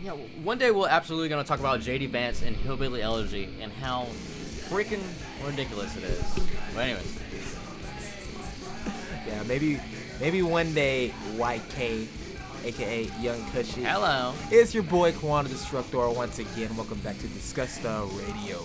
Yeah, one day we're absolutely going to talk about J.D. Vance and Hillbilly Elegy and how freaking ridiculous it is. But anyways. Yeah, maybe one day YK, a.k.a. Young Kushy. Hello. It's your boy, Kwan the Destructor, once again. Welcome back to Disgusta Radio.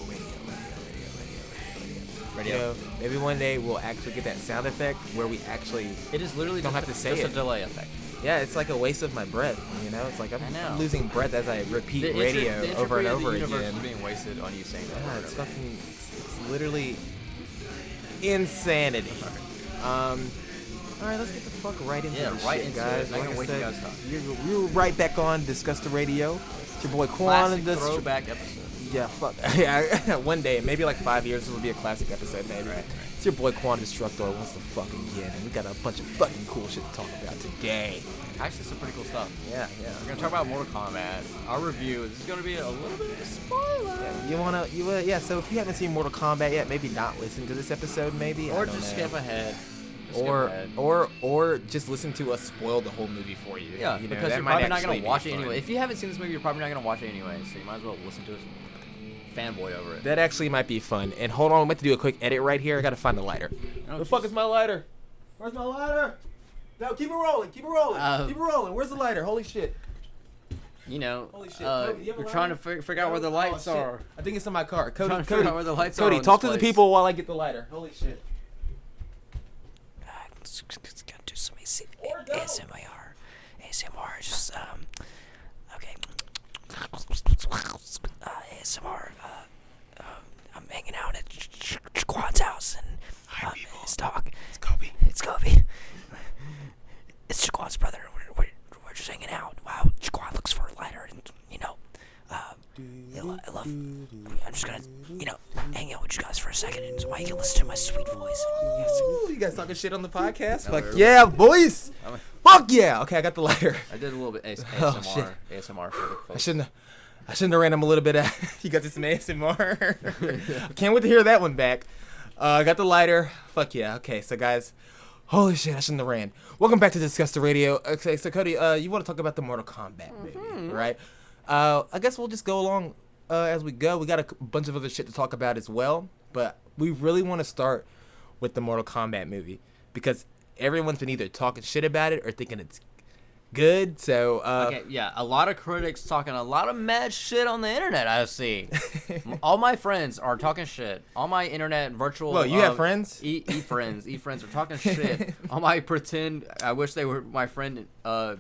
You know, maybe one day we'll actually get that sound effect where we actually it is literally don't have to say just it. A delay effect. Yeah, it's like a waste of my breath, you know? It's like I'm losing breath as I repeat radio over and over again. The universe is being wasted on you saying that. Yeah, it's fucking, it's literally insanity. All right, let's get the fuck right into this shit, guys. Like I said, you're right back on Disgusta Radio. It's your boy Quan. Classic throwback episode. Yeah, fuck. Yeah, one day, maybe like 5 years, this will be a classic episode, maybe. Right. It's your boy Quan Destructor once the fuck again, and we got a bunch of fucking cool shit to talk about today. Actually, some pretty cool stuff. Yeah. We're gonna talk about Mortal Kombat. Our review. This is gonna be a little bit of a spoiler. Yeah, so if you haven't seen Mortal Kombat yet, maybe not listen to this episode, maybe. Or just skip ahead. Or just listen to us spoil the whole movie for you. Yeah, you know, because you're probably not gonna watch it anyway. If you haven't seen this movie, you're probably not gonna watch it anyway. So you might as well listen to us. Fanboy over it. That actually might be fun. And hold on, I'm about to do a quick edit right here. I gotta find the lighter. Where the fuck is my lighter? Where's my lighter? No, keep it rolling. Keep it rolling. Where's the lighter? Holy shit. You know, holy shit. you're trying to figure out where the lights are. I think it's in my car. Cody, figure out where the lights are. Cody, talk to the people while I get the lighter. Holy shit. Gotta do some ASMR. ASMR, just, okay. ASMR, I'm hanging out at Jaquan's house, and his dog. It's Cody. It's Jaquan's brother. We're just hanging out. Wow, Jaquan looks for a lighter, and, you know, I'm just gonna, hang out with you guys for a second, and so you can listen to my sweet voice. You guys talking shit on the podcast? Fuck yeah, boys! Fuck yeah! Okay, I got the lighter. I did a little bit ASMR. Oh, ASMR for the folks. I shouldn't have ran him a little bit. You got this some ASMR. I can't wait to hear that one back. I got the lighter. Fuck yeah. Okay, so guys, holy shit, I shouldn't have ran. Welcome back to Disgusta Radio. Okay, so Cody, you want to talk about the Mortal Kombat movie, right? I guess we'll just go along as we go. We got a bunch of other shit to talk about as well, but we really want to start with the Mortal Kombat movie because everyone's been either talking shit about it or thinking it's good. So okay, yeah, a lot of critics talking a lot of mad shit on the internet. I see. All my friends are talking shit. All my internet virtual. Well, you have friends. friends are talking shit. All my pretend. I wish they were my friend.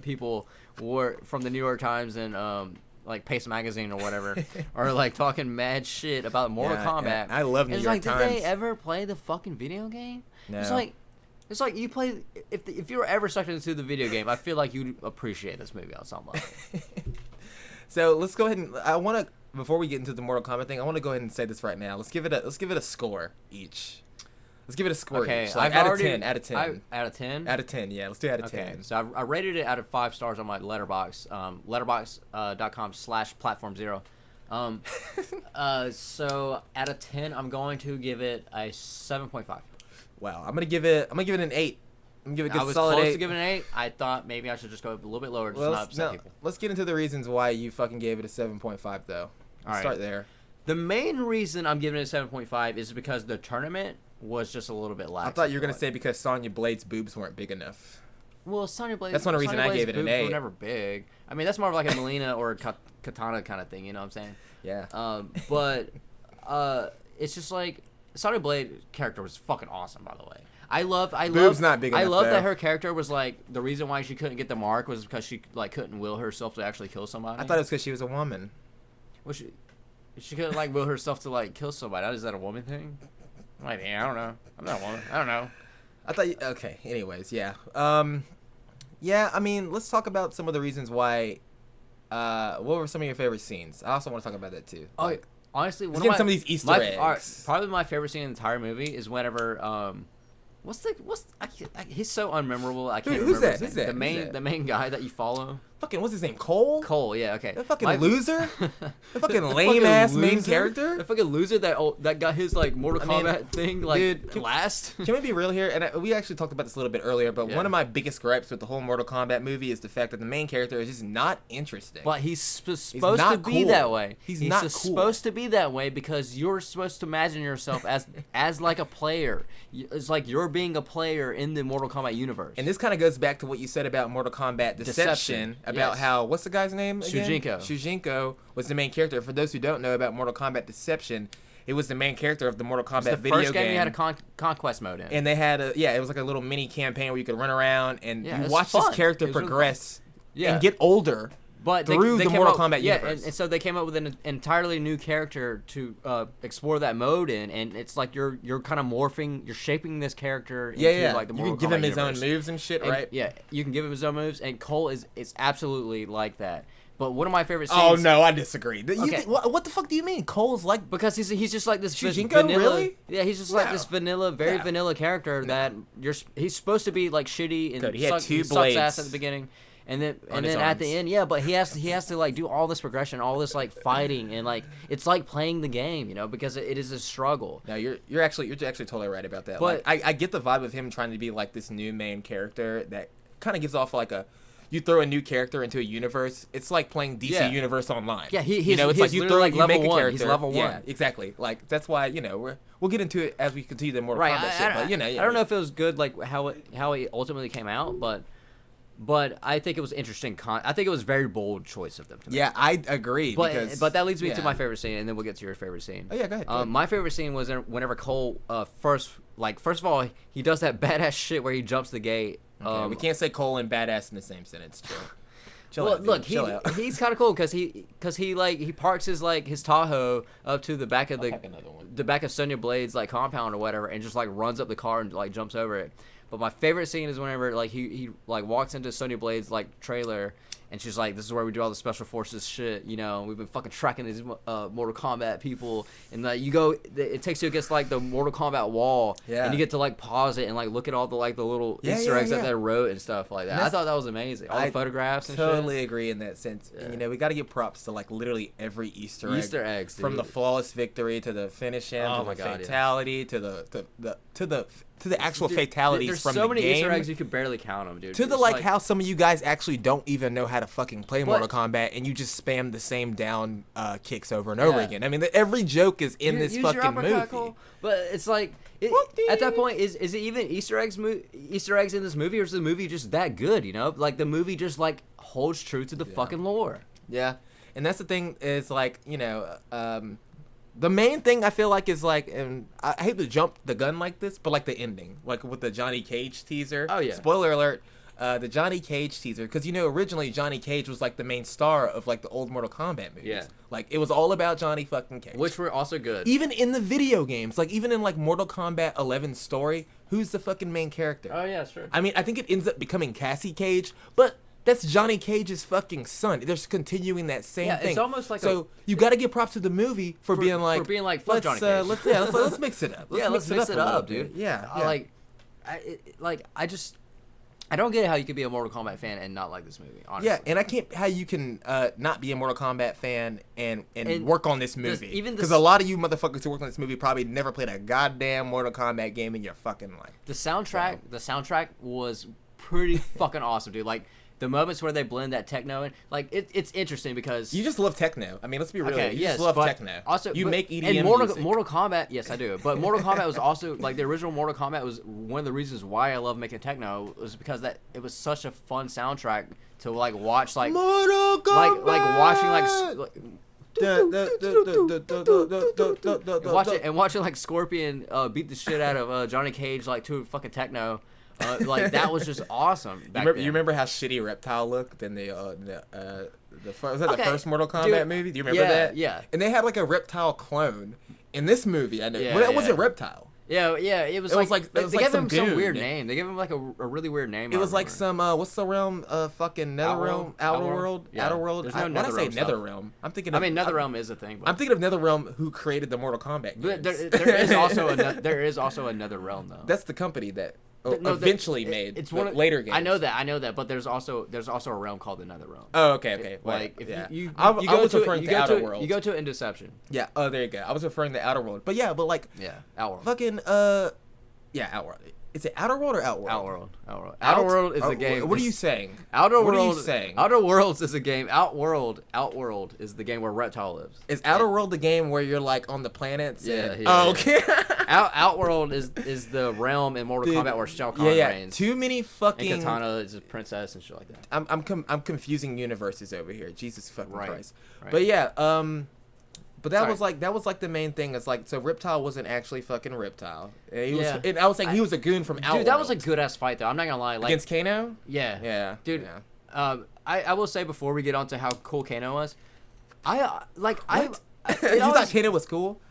People were from the New York Times and like Pace Magazine or whatever, are like talking mad shit about Mortal Kombat. Yeah. I love New York Times. Did they ever play the fucking video game? No. It's like you play. If you were ever sucked into the video game, I feel like you'd appreciate this movie on some level. So let's go ahead and before we get into the Mortal Kombat thing, I want to go ahead and say this right now. Let's give it a score each. Let's give it a score each. Like out of 10. Out of 10. Out of 10. Out of 10. Yeah, let's do out of 10. Okay, so I rated it out of 5 stars on my Letterboxd. Letterboxd.com/platform0. So out of 10, I'm going to give it a 7.5. Wow, I'm gonna give it an 8. I'm gonna give it a good solid 8. I was close to giving it an 8. I thought maybe I should just go a little bit lower, just not upset people. Let's get into the reasons why you fucking gave it a 7.5 though. Let's start there. The main reason I'm giving it a 7.5 is because the tournament was just a little bit lax. I thought you were gonna say because Sonya Blade's boobs weren't big enough. Well, Sonya Blade. That's one reason I gave it an 8. Were never big. I mean, that's more of like a Melina or a Katana kind of thing. You know what I'm saying? Yeah. But it's just like Sonya Blade character was fucking awesome. By the way, I love. Boobs not big enough. I love that her character was like the reason why she couldn't get the mark was because she like couldn't will herself to actually kill somebody. I thought it was because she was a woman. Well, she couldn't like will herself to like kill somebody. Is that a woman thing? Like, I don't know. I'm not a woman. I don't know. I thought okay. Anyways, yeah. Yeah. I mean, let's talk about some of the reasons why. What were some of your favorite scenes? I also want to talk about that too. Like, honestly, some of these Easter eggs. Probably my favorite scene in the entire movie is whenever he's so unmemorable. I can't remember. Who's that? The main guy that you follow. fucking what's his name? Cole. Cole, yeah, okay. That fucking loser. That fucking lame fucking ass main loser? character. The fucking loser that got his like Mortal Kombat thing like dude, last. Can we be real here? And we actually talked about this a little bit earlier, but one of my biggest gripes with the whole Mortal Kombat movie is the fact that the main character is just not interesting. But he's supposed to be that way. He's not cool. Supposed to be that way because you're supposed to imagine yourself as like a player. It's like you're being a player in the Mortal Kombat universe. And this kind of goes back to what you said about Mortal Kombat Deception. About how, what's the guy's name again? Shujinko was the main character. For those who don't know about Mortal Kombat Deception, it was the main character of the Mortal Kombat video game. The first game you had a conquest mode in. And they had it was like a little mini campaign where you could run around and you watch fun. this character progress and get older. But through the Mortal Kombat universe. And so they came up with an entirely new character to explore that mode in, and it's like you're kind of morphing, you're shaping this character into like the Mortal Kombat You can give him his universe. own moves and shit, right? Yeah, you can give him his own moves, and Cole is absolutely like that. But one of my favorite scenes... Oh, no, I disagree. Okay. What the fuck do you mean? Cole's like... Because he's just like this Shujinko, vanilla... Really? Yeah, he's just like this vanilla, vanilla character that he's supposed to be like shitty and he had two sucks blades ass at the beginning. And then at the end, but he has to like do all this progression, all this like fighting, and like it's like playing the game, because it is a struggle. No, you're actually totally right about that. But like, I get the vibe of him trying to be like this new main character that kind of gives off like you throw a new character into a universe. It's like playing DC Universe Online. Yeah, it's like you make a character. He's level 1. Yeah, exactly. Like that's why we'll get into it as we continue the Mortal Kombat shit. But I don't know if it was good like how it ultimately came out, but I think it was interesting. I think it was a very bold choice of them to make. Yeah, I agree. But that leads me to my favorite scene, and then we'll get to your favorite scene. Oh yeah, go ahead. My favorite scene was whenever Cole first of all he does that badass shit where he jumps the gate. Okay, we can't say Cole and badass in the same sentence. Chill well, out, look, chill out. he's kind of cool because he parks his Tahoe up to the back of the back of Sonya Blade's like compound or whatever, and just like runs up the car and like jumps over it. But my favorite scene is whenever like he like walks into Sonya Blade's like trailer, and she's like, "This is where we do all the special forces shit, We've been fucking tracking these Mortal Kombat people." And like it takes you against like the Mortal Kombat wall, and you get to like pause it and like look at all the like the little Easter eggs that they wrote and stuff like that. I thought that was amazing. All the photographs and shit. I totally agree in that sense. Yeah. And, we got to give props to like literally every Easter eggs, dude. From the flawless victory to the finish him, to the fatality, to the actual fatalities there's from so the many game. Easter eggs you could barely count them, dude. To the like how some of you guys actually don't even know how to fucking play Mortal Kombat, and you just spam the same down kicks over and over again. I mean, every joke is in this fucking movie. Cool, but it's like at that point, is it even Easter eggs in this movie, or is the movie just that good? Like the movie just like holds true to the fucking lore. Yeah, and that's the thing is like the main thing I feel like is like, and I hate to jump the gun like this, but like the ending, like with the Johnny Cage teaser. Oh yeah. Spoiler alert. The Johnny Cage teaser, because originally Johnny Cage was like the main star of like the old Mortal Kombat movies. Yeah. Like it was all about Johnny fucking Cage. Which were also good. Even in the video games, like even in like Mortal Kombat 11's story, who's the fucking main character? Oh yeah, sure. I mean, I think it ends up becoming Cassie Cage, but that's Johnny Cage's fucking son. They're just continuing that same thing. It's almost like you got to give props to the movie for being like fuck Johnny Cage. Let's mix it up. Let's mix it up, dude. Yeah. I don't get how you could be a Mortal Kombat fan and not like this movie, honestly. Yeah, and I can't how you can not be a Mortal Kombat fan and work on this movie. Because a lot of you motherfuckers who work on this movie probably never played a goddamn Mortal Kombat game in your fucking life. The soundtrack was pretty fucking awesome, dude. Like the moments where they blend that techno in, like it's interesting because you just love techno. I mean, let's be real. Okay, you just love techno. Also, make EDM and music. Mortal Kombat, yes, I do. But Mortal Kombat was also like the original Mortal Kombat was one of the reasons why I love making techno was because that it was such a fun soundtrack to like watch like Mortal Kombat! like watching like Scorpion beat the shit out of Johnny Cage like to fucking techno. Like that was just awesome. You remember how shitty Reptile looked in the first Mortal Kombat movie? Do you remember that? Yeah. And they had like a Reptile clone in this movie. I know, but that wasn't Reptile. Yeah. It was like they gave him some weird name. They gave him like a really weird name. It was like some what's the realm? Fucking NetherRealm, Outerworld, Outerworld. There's no when I say NetherRealm, I'm thinking. NetherRealm is a thing. I'm thinking of NetherRealm, who created the Mortal Kombat games. But there is also another realm though. That's the company that eventually made. It's one of later games. I know that, but there's also a realm called the Netherrealm. Oh, okay. Like if you I go was to referring to Outer World. You go to Indeception. Yeah. Oh, there you go. I was referring to Outer World. But like Outworld. fucking Outworld. Is it Outer World or Outworld? Outworld. Outer World is a game. What are you saying? Outer World. What are you saying? Outer Worlds is a game. Outworld is the game where Reptile lives. Is Outer World the game where you're like on the planets? Yeah. Oh, okay. Outworld is the realm in Mortal Kombat where Shao Kahn reigns. Too many fucking. And Katana is a princess and shit like that. I'm confusing universes over here. Jesus fucking Christ. Right. But yeah, but that was like the main thing. It's like, so Reptile wasn't actually fucking Reptile. And I was saying he was a goon from Outworld. Dude, that was a good ass fight though. I'm not gonna lie. Like, against Kano? Yeah. Dude. Yeah. I will say before we get on to how cool Kano was, you thought Kano was cool?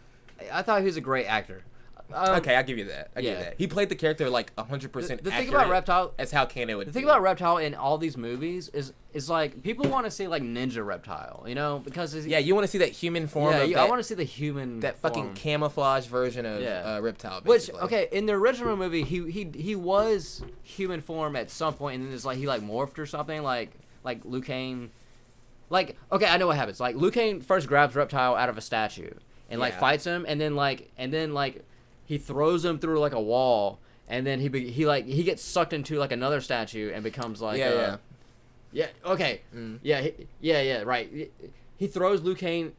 I thought he was a great actor. Okay, I'll give you that. I give you that. He played the character like 100% The thing about Reptile, as how Kano would. The thing about Reptile in all these movies is like people want to see like Ninja Reptile, you know, because you want to see that human form. I want to see the human. That form. fucking camouflage version of Reptile. Which Basically. okay, in the original movie, he was human form at some point, and then it's like he like morphed or something, like Liu Kang. Like, okay, I know what happens. Like Liu Kang first grabs Reptile out of a statue and like fights him, and then he throws him through like a wall, and then he gets sucked into like another statue and becomes like right. He throws Liu Kang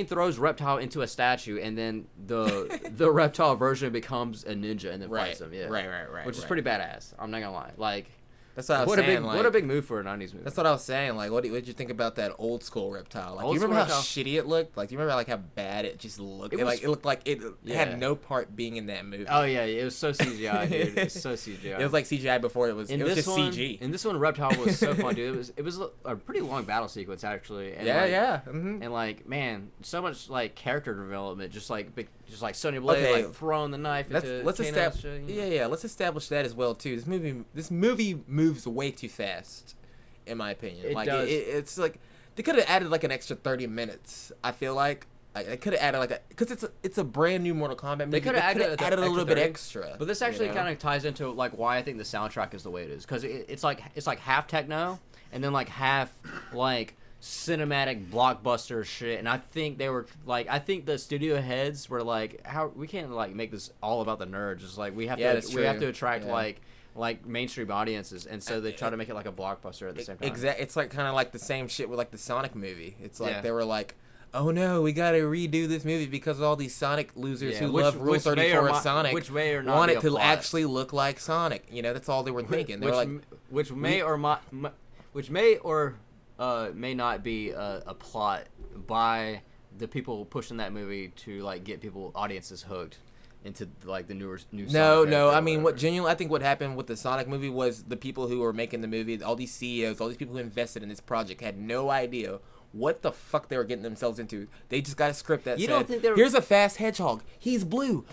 throws Reptile into a statue, and then the Reptile version becomes a ninja and then fights him. Yeah, right. Which is pretty badass. I'm not gonna lie. Like. That's what I was saying. What a big move for a 90s movie. That's what I was saying. Like, what did you think about that old school Reptile? Like, Old you remember how school shitty it looked? Like, you remember like how bad it just looked? It looked like it had no part being in that movie. Oh yeah, it was so CGI, dude. It was so CGI. It was like CGI before it was just CG. In this one, Reptile was so fun, dude. It was a pretty long battle sequence actually. And And like, man, so much like character development, just like Sonya Blade like throwing the knife into let's establish that as well too. This movie moves way too fast, in my opinion. It does. It's like they could have added like an extra 30 minutes. I feel like they could have added because it's a brand new Mortal Kombat movie. They could have added a little bit extra. But this actually kind of ties into like why I think the soundtrack is the way it is, because it's like half techno and then like half like cinematic blockbuster shit, and I think the studio heads were like, how we can't like make this all about the nerds. It's like we have to attract like mainstream audiences, and so they try to make it like a blockbuster at the same time. Exactly. It's like kind of like the same shit with like the Sonic movie. It's like they were like, oh no, we gotta redo this movie because all these Sonic losers who love Rule 34 of Sonic want it to actually look like Sonic. You know, that's all they were thinking. They were like, which may not be a plot by the people pushing that movie to like get audiences hooked into like the new Sonic. No. I mean, I think what happened with the Sonic movie was the people who were making the movie, all these CEOs, all these people who invested in this project had no idea what the fuck they were getting themselves into. They just got a script that said, here's a fast hedgehog. He's blue.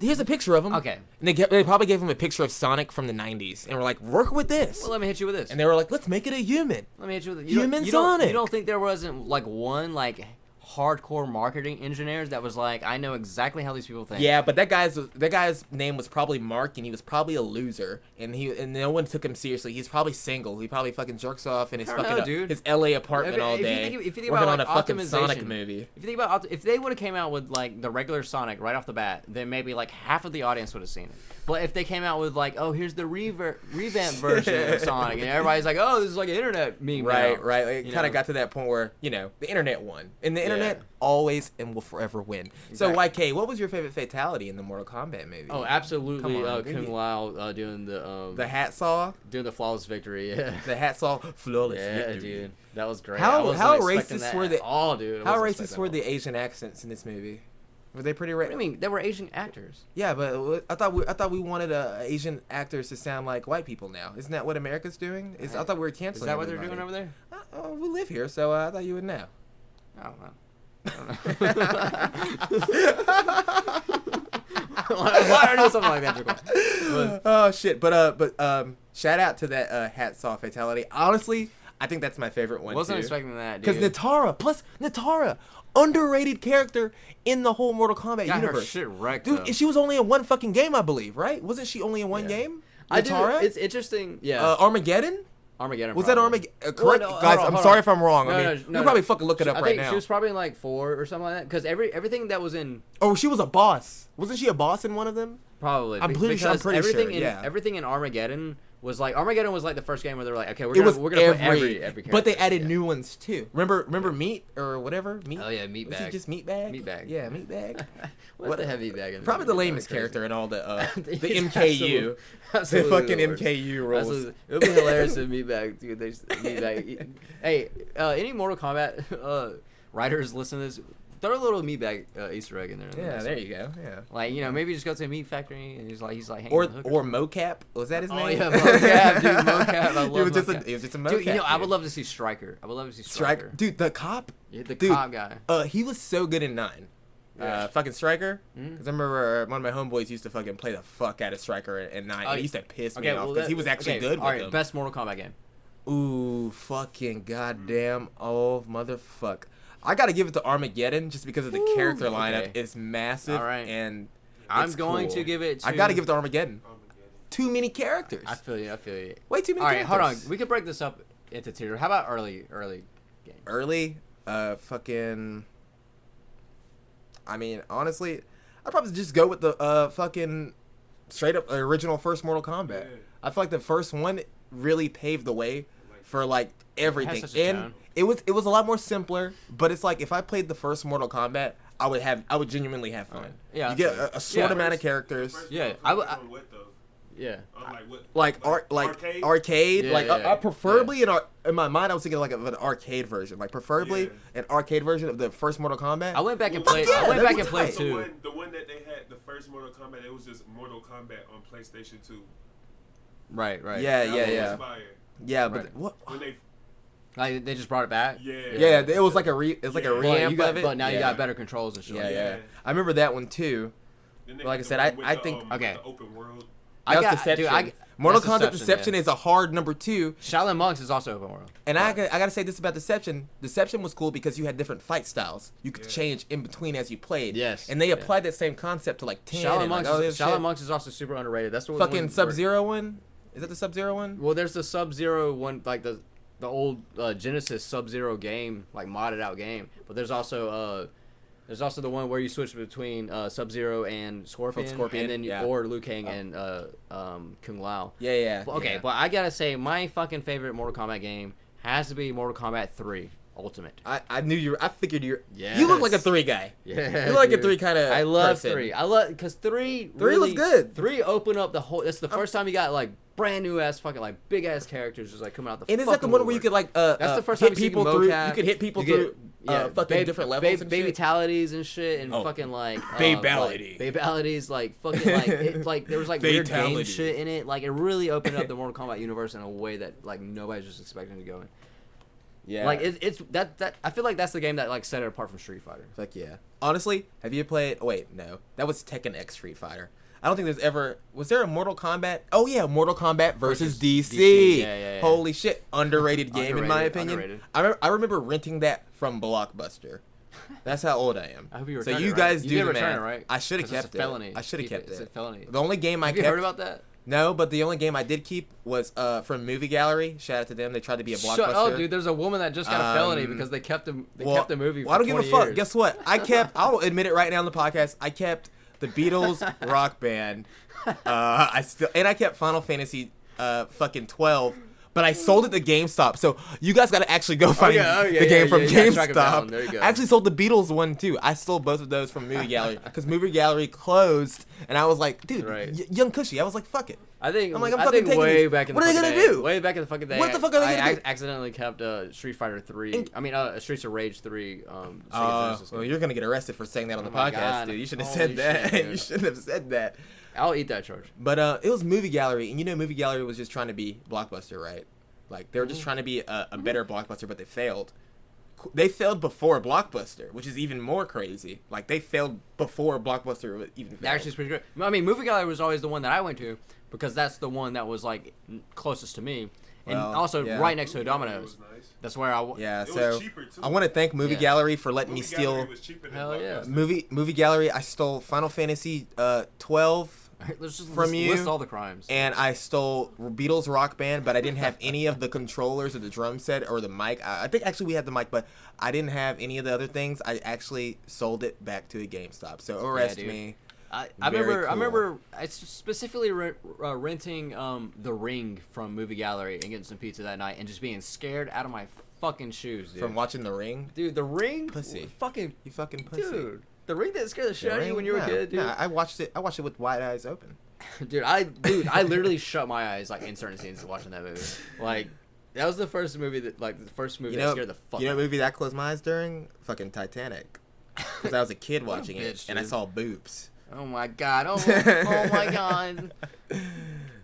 Here's a picture of him. Okay. And they probably gave him a picture of Sonic from the 90s. And were like, work with this. Well, let me hit you with this. And they were like, let's make it a human. Let me hit you with it. Sonic. You don't think there wasn't like one like hardcore marketing engineers that was like, I know exactly how these people think. Yeah, but that guy's name was probably Mark, and he was probably a loser, and no one took him seriously. He's probably single. He probably fucking jerks off in his his LA apartment all day. If you think working about on like a fucking optimization, Sonic movie. If you think about if they would have came out with like the regular Sonic right off the bat, then maybe like half of the audience would have seen it. But if they came out with like, oh, here's the revamped version of Sonic, and everybody's like, oh, this is like an internet meme. Right. It kind of got to that point where the internet won, and the internet always and will forever win. Exactly. So, YK, what was your favorite fatality in the Mortal Kombat movie? Oh, absolutely, Kung Lao doing the hat saw, doing the flawless victory. Yeah, the hat saw flawless victory. Dude, that was great. How racist were the How racist were the Asian accents in this movie? Were they pretty racist? What do you mean? They were Asian actors. Yeah, but I thought we wanted Asian actors to sound like white people now. Isn't that what America's doing? I thought we were canceling. Is that what they're doing over there? We live here, so I thought you would know. I don't know. Why are you something like that? Oh shit! But shout out to that hat saw fatality. Honestly, I think that's my favorite one. Wasn't too. expecting that, dude. Because Natara, underrated character in the whole Mortal Kombat got universe. her shit wrecked, Dude, though. she was only in one fucking game, I believe, right? Wasn't she only in one game? Natara? It's interesting. Yeah. Armageddon? Armageddon. Was that probably. Armageddon? Correct, Well, no, guys. hold I'm on. sorry if I'm wrong. No, I mean, no, you no, probably no. fucking look it up I right think now. she was probably in like 4 or something like that. Because everything that was in Oh, she was a boss. Wasn't she a boss in one of them? probably. I'm pretty sure. Everything in Armageddon was like the first game where they were like, okay, we're It was gonna put every character. but they added Yeah. new ones too. Remember Meat or whatever? Meat? Oh yeah, Was he Meatbag. just Meatbag? Meatbag. Yeah, Meatbag. What the heavy bag? Probably the lamest character in all the He's MKU. absolutely The fucking worst. MKU rules. Absolutely. It would be hilarious if Meatbag, dude. There's Meatbag. Hey, any Mortal Kombat writers listen to this? Throw a little Meatbag Easter egg in there. Yeah, there you go. Yeah. Like, maybe just go to a meat factory and he's like hanging Or on the hook Mocap. Was that his name? Oh yeah, Mocap, dude. Mocap. I love It was just Mocap. it was just a Mocap. Dude, I would dude. love to see Stryker. I would love to see Striker. Stryker. Dude, the cop. Yeah, the Dude, cop guy. He was so good in 9. Yeah. Fucking Striker. Mhm. Because I remember one of my homeboys used to fucking play the fuck out of Striker in 9. And he used to piss me off because he was actually good with him. Best Mortal Kombat game. Ooh, fucking goddamn. Oh, motherfuck. I gotta give it to Armageddon just because of the character lineup. okay. It's massive. All right. And I'm it's going cool. to give it to... I gotta give it to Armageddon. Too many characters. I feel you. Way too many All right, characters. hold on. We could break this up into tier. How about early games? Early, fucking. I mean, honestly, I'd probably just go with the fucking straight up original first Mortal Kombat. Yeah. I feel like the first one really paved the way for like everything, such a and tone. it was a lot more simpler. But it's like if I played the first Mortal Kombat, I would genuinely have fun. Yeah, you get that's a short Yeah. amount of characters. Yeah, Yeah. Arcade, Yeah, like yeah, I preferably in my mind I was thinking like of an arcade version, like preferably an arcade version of the first Mortal Kombat. I went back and Well, played. yeah, I went that'd back be and played tight. two. The one that they had, the first Mortal Kombat, it was just Mortal Kombat on PlayStation 2. Right. Yeah, That yeah, was yeah, fire. yeah. But Right. what? When they, Like they just brought it back. Yeah, it was like a it's like a Yeah. reamp of it. But now you Yeah. got better controls and shit. Yeah, like yeah. that. I remember that one too. then they Like had I said, the one with I the, think- with Okay. the open world. I That's got, Deception. dude, Mortal that's Kombat Deception yeah. is a hard number 2. Shaolin Monks is also open world. And I gotta say this about Deception. Deception was cool because you had different fight styles. You could change in between as you played. Yes. And they applied that same concept to like 10. Shaolin and Monks, like, all this shit. Monks is also super underrated. That's the Fucking one Sub-Zero one? Is that the Sub-Zero one? Well, there's the Sub-Zero one, like the old Genesis Sub-Zero game, like modded out game. But there's also the one where you switch between Sub-Zero and Scorpion, Scorpion, and then yeah. or Liu Kang and Kung Lao. Yeah. Okay, yeah. but I gotta say my fucking favorite Mortal Kombat game has to be Mortal Kombat 3 Ultimate. I knew you. I figured you. Yes. You look like a 3 guy. Yeah, You look like a dude. 3 kind of. I love 3. I love because 3 3 really, was good. 3 opened up the whole. It's the first time you got like brand new ass fucking like big ass characters just like coming out the. And is that the one where you could like That's the first hit time you see people through? mocap. You could hit people You through get- fucking different levels and shit. Babytalities and shit and Oh. fucking like Babality. Babalities like fucking like it, like there was like weird game Fatality. shit in it. Like it really opened up the Mortal Kombat universe in a way that like nobody's just expecting to go in. Yeah. Like it's that I feel like that's the game that like set it apart from Street Fighter. Fuck yeah. Honestly, have you played? Oh, wait, no. That was Tekken X Street Fighter. I don't think there's ever. Was there a Mortal Kombat? Oh yeah, Mortal Kombat versus DC. Yeah. Holy shit, underrated game in my opinion. Underrated. I remember renting that from Blockbuster. That's how old I am. I hope you so returned you it, guys right? do You did the return math. it, right? I should have 'Cause it's kept a it. felony. I should have Keep kept It's a it. felony. The only game I Have kept. you heard about that? No, but the only game I did keep was from Movie Gallery. Shout out to them. They tried to be a Blockbuster. Oh, dude, there's a woman that just got a felony because they kept the kept the movie. Well, I don't give a fuck. Years. Guess what? I kept. I'll admit it right now on the podcast. I kept the Beatles rock band. I kept Final Fantasy fucking 12. But I sold it to GameStop, so you guys gotta actually go find the game from you gotta track 'em down. GameStop. There you go. I actually sold the Beatles one too. I stole both of those from Movie Gallery because Movie Gallery closed, and I was like, dude, Right. Young Cushy. I was like, fuck it. I think I'm like, I'm I fucking think taking way these. back in the What are they fucking gonna day, do? Way back in the fucking day. What the fuck are they gonna do? accidentally kept Street Fighter 3. And- I mean, Streets of Rage 3. Sega Genesis Well, game. you're gonna get arrested for saying that on the Oh my podcast, God. dude. You should have Holy said that. shit, dude. You shouldn't have said that. I'll eat that charge. But it was Movie Gallery, and you know Movie Gallery was just trying to be Blockbuster, right? Like they were just trying to be a better Blockbuster, but they failed. They failed before Blockbuster, which is even more crazy. Like they failed before Blockbuster was even failed. Actually, it's pretty good. I mean, Movie Gallery was always the one that I went to because that's the one that was like closest to me. and Well, also yeah. right next to a Movie Gallery Domino's. was nice. That's where I. Yeah, It so was cheaper too. I want to thank Movie Yeah. Gallery for letting me Movie Gallery steal was cheaper than Hell yeah. Blockbuster. Movie Gallery. I stole Final Fantasy 12. Let's just From you, list all the crimes. And I stole Beatles Rock Band, but I didn't have any of the controllers or the drum set or the mic. I think actually we had the mic, but I didn't have any of the other things. I actually sold it back to a GameStop. So arrest dude. me. I Very remember. I cool. remember. I specifically renting The Ring from Movie Gallery and getting some pizza that night, and just being scared out of my fucking shoes, dude. From watching The Ring. Dude, The Ring. Pussy. Fucking You fucking pussy. dude. The Ring didn't scare the shit The out of you Ring? when you were No, a kid, dude. no, I watched it with wide eyes open. Dude, I literally shut my eyes like in certain scenes watching that movie. Like that was the first movie that You that know, scared the fuck. you know out what of me. movie that I closed my eyes during? Fucking Titanic. Because I was a kid What a watching it, bitch, and I dude. saw boobs. Oh my god. Oh my god.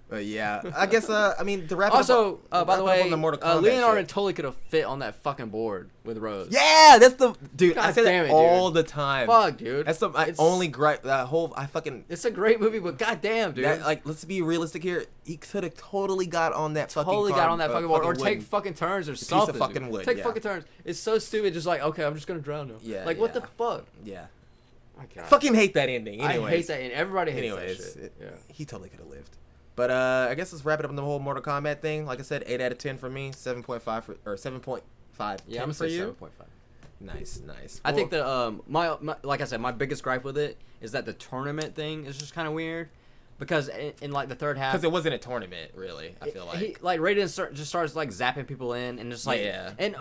But yeah, I guess I mean to wrap Also, it up. by the wrap it up way, on the Mortal Kombat Leonardo shit. totally could have fit on that fucking board with Rose. Yeah, that's the dude. I God say damn that it, all dude. the time. Fuck, dude. That's my It's- only gripe. That whole I fucking It's a great movie, but goddamn, dude. that, like. Let's be realistic here. He could have totally got on that fucking. Totally got on that fucking board, or take wood. fucking turns or of something. dude. fucking wood, Take yeah. fucking turns. It's so stupid. Just like, okay, I'm just gonna drown now. Yeah, Like, what the yeah. fuck? Yeah. My God. Fucking hate that ending. Anyways. I hate that, and everybody hates Anyways, that shit. Yeah. he totally could have lived. But I guess let's wrap it up on the whole Mortal Kombat thing. Like I said, 8 out of 10 for me, 7.5 for or 7.5. Yeah, 10 I'm gonna for say you. 7.5. Nice, nice. I think Well, that my like I said, my biggest gripe with it is that the tournament thing is just kind of weird, because in like the third half, because it wasn't a tournament, really. I feel like he like Raiden just starts like zapping people in, and just like Yeah. and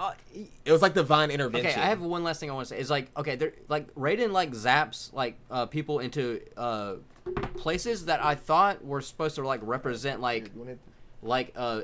it was like divine intervention. okay, I have one last thing I want to say. Is like, okay, they're like Raiden like zaps like people into places that I thought were supposed to like represent like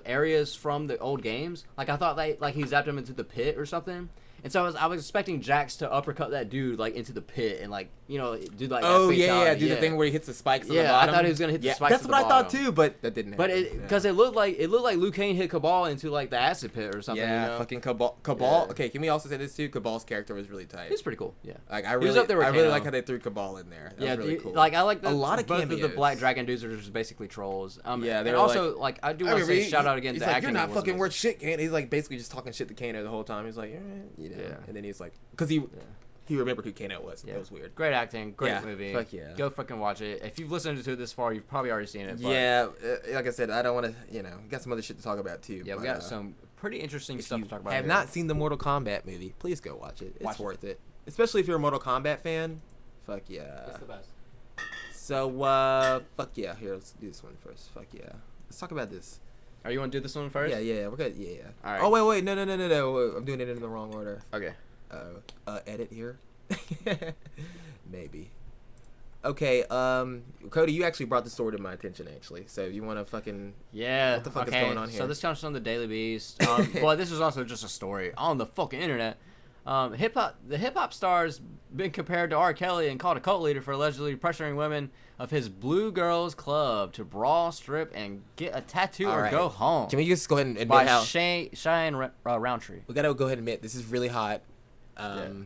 areas from the old games. Like I thought like he zapped him into the pit or something. And so I was expecting Jax to uppercut that dude like into the pit and like, you know, do like Oh that yeah, fatality. do the thing where he hits the spikes on Yeah, the I bottom. thought he was gonna hit the spikes That's at what the I thought bottom. too, but that didn't happen. But because it looked like Liu Kang hit Cabal into like the acid pit or something. yeah, you know? fucking Cabal. Yeah. Okay, can we also say this too? Cabal's character was really tight. He's pretty cool. Yeah. Like I He was really, up there with I really Kano. like how they threw Cabal in there. That Yeah, was really dude, cool. like I like a lot of both of the cameos. Black Dragon dudes are just basically trolls. Yeah, and they were also like I do want to say shout out again He's to like, acting. you're not was fucking amazing. worth shit, Kano. He's like basically just talking shit to Kano the whole time. He's like, you know, Yeah. and then he's like, because he remembered who Kano was. Yeah. That was weird. Great acting, great Yeah, movie. fuck yeah. Go fucking watch it. If you've listened to it this far, you've probably already seen it. But Yeah, like I said, I don't want to. You know, we got some other shit to talk about too. yeah, we but, got some pretty interesting If stuff you to talk about. have here. not seen the Mortal Kombat movie, please go watch it. It's Watch it. worth it. Especially if you're a Mortal Kombat fan. Fuck yeah. It's the best. So, fuck yeah. Here, let's do this one first. Fuck yeah. Let's talk about this. Are you want to do this one first? Yeah, we're good. Yeah. All right. Oh, wait. No. I'm doing it in the wrong order. Okay. Edit here. Maybe. Okay, Cody, you actually brought the story to my attention, actually. So, you want to fucking... Yeah. What the fuck is okay. going on here? So this comes from the Daily Beast. Well, this is also just a story on the fucking internet. The hip hop star's been compared to R. Kelly and called a cult leader for allegedly pressuring women of his Blue Girls Club to brawl, strip, and get a tattoo All or right. go home. Can we just go ahead and admit by how... Cheyenne Roundtree. We gotta go ahead and admit, this is really hot. No,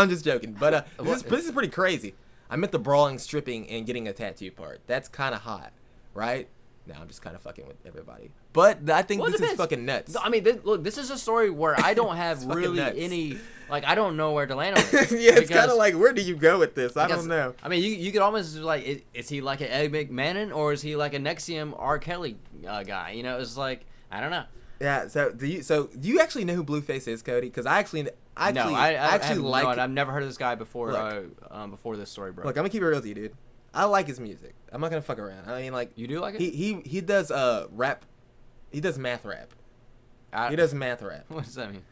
I'm just joking. But this is pretty crazy. I meant the brawling, stripping, and getting a tattoo part. That's kind of hot, right? No, I'm just kind of fucking with everybody. But I think Well, it this is depends. fucking nuts. I mean, look, this is a story where I don't have It's fucking really nuts. any, like, I don't know where to land on this. yeah, it's because- kind of like, where do you go with this? I because- don't know. I mean, you could almost like, is he like an Ed McMahon or is he like a Nexium R. Kelly guy? You know, it's like, I don't know. Yeah. So do you actually know who Blueface is, Cody? Because I actually No, I actually have like. I've never heard of this guy before. Look. Before this story, bro. Look, I'm gonna keep it real with you, dude. I like his music. I'm not gonna fuck around. I mean, like, You do like it? he does rap. He does math rap. He does math rap. What does that mean?